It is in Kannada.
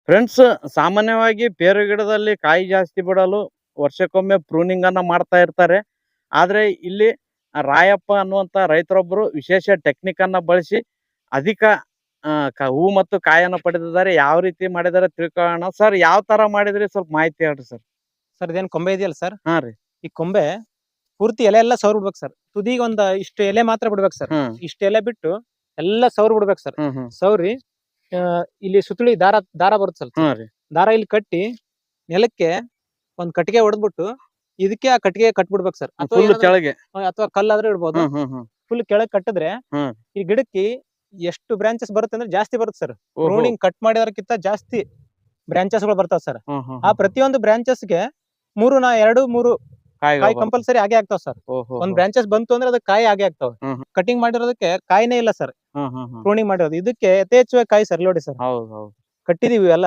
ಫ್ರೆಂಡ್ಸ್, ಸಾಮಾನ್ಯವಾಗಿ ಪೇರು ಗಿಡದಲ್ಲಿ ಕಾಯಿ ಜಾಸ್ತಿ ಬಿಡಲು ವರ್ಷಕ್ಕೊಮ್ಮೆ ಪ್ರೂನಿಂಗ್ ಅನ್ನ ಮಾಡ್ತಾ ಇರ್ತಾರೆ. ಆದ್ರೆ ಇಲ್ಲಿ ರಾಯಪ್ಪ ಅನ್ನುವಂತ ರೈತರೊಬ್ಬರು ವಿಶೇಷ ಟೆಕ್ನಿಕ್ ಅನ್ನ ಬಳಸಿ ಅಧಿಕ ಹೂ ಮತ್ತು ಕಾಯನ್ನು ಪಡೆದಿದ್ದಾರೆ. ಯಾವ ರೀತಿ ಮಾಡಿದಾರೆ ತಿಳ್ಕೊಳ್ಳೋಣ. ಸರ್, ಯಾವ ತರ ಮಾಡಿದ್ರಿ, ಸ್ವಲ್ಪ ಮಾಹಿತಿ ಹೇಳ್ರಿ ಸರ್. ಸರ್, ಇದೇನ್ ಕೊಂಬೆ ಇದೆಯಲ್ಲ ಸರ್, ಹಾ ರೀ. ಈ ಕೊಂಬೆ ಪೂರ್ತಿ ಎಲೆ ಎಲ್ಲ ಸೌರ್ ಬಿಡ್ಬೇಕು ಸರ್. ತುದಿಗೆ ಒಂದ್ ಇಷ್ಟು ಎಲೆ ಮಾತ್ರ ಬಿಡ್ಬೇಕು ಸರ್. ಇಷ್ಟು ಎಲೆ ಬಿಟ್ಟು ಎಲ್ಲ ಸೌರ್ ಬಿಡ್ಬೇಕು ಸರ್. ಸೌರಿ ಇಲ್ಲಿ ಸುತ್ತಳಿ ದಾರ ಬರುತ್ತೆ ಸರ್. ದಾರ ಇಲ್ಲಿ ಕಟ್ಟಿ ನೆಲಕ್ಕೆ ಒಂದ್ ಕಟ್ಟಿಗೆ ಹೊಡೆದ್ಬಿಟ್ಟು ಇದಕ್ಕೆ ಆ ಕಟ್ಟಿಗೆ ಕಟ್ಬಿಡ್ಬೇಕು ಸರ್. ಅಥವಾ ಕಲ್ಲಾದ್ರೆ ಇಡ್ಬೋದು. ಫುಲ್ ಕೆಳಗೆ ಕಟ್ಟಿದ್ರೆ ಈ ಗಿಡಕ್ಕೆ ಎಷ್ಟು ಬ್ರಾಂಚಸ್ ಬರುತ್ತೆ ಅಂದ್ರೆ ಜಾಸ್ತಿ ಬರುತ್ತೆ ಸರ್. ಪ್ರೂನಿಂಗ್ ಕಟ್ ಮಾಡಿದಕ್ಕಿಂತ ಜಾಸ್ತಿ ಬ್ರಾಂಚಸ್ ಗಳು ಬರ್ತಾವ ಸರ್. ಆ ಪ್ರತಿಯೊಂದು ಬ್ರಾಂಚಸ್ಗೆ 2-3 ಕಾಯಿ ಕಂಪಲ್ಸರಿ ಆಗೇ ಆಗ್ತಾವ ಸರ್. ಒಂದ್ ಬ್ರಾಂಚಸ್ ಬಂತು ಅಂದ್ರೆ ಅದಕ್ಕೆ ಕಾಯಿ ಆಗೇ ಆಗ್ತಾವ. ಕಟಿಂಗ್ ಮಾಡಿರೋದಕ್ಕೆ ಕಾಯಿನೇ ಇಲ್ಲ ಸರ್. ಪ್ರೂನಿಂಗ್ ಮಾಡಿರೋದು ಇದಕ್ಕೆ ಯಥೇಚ್ಛವಾಗಿ ಕಾಯಿ ಸರ್. ನೋಡಿ ಸರ್, ಕಟ್ಟಿದೀವಿ ಎಲ್ಲ.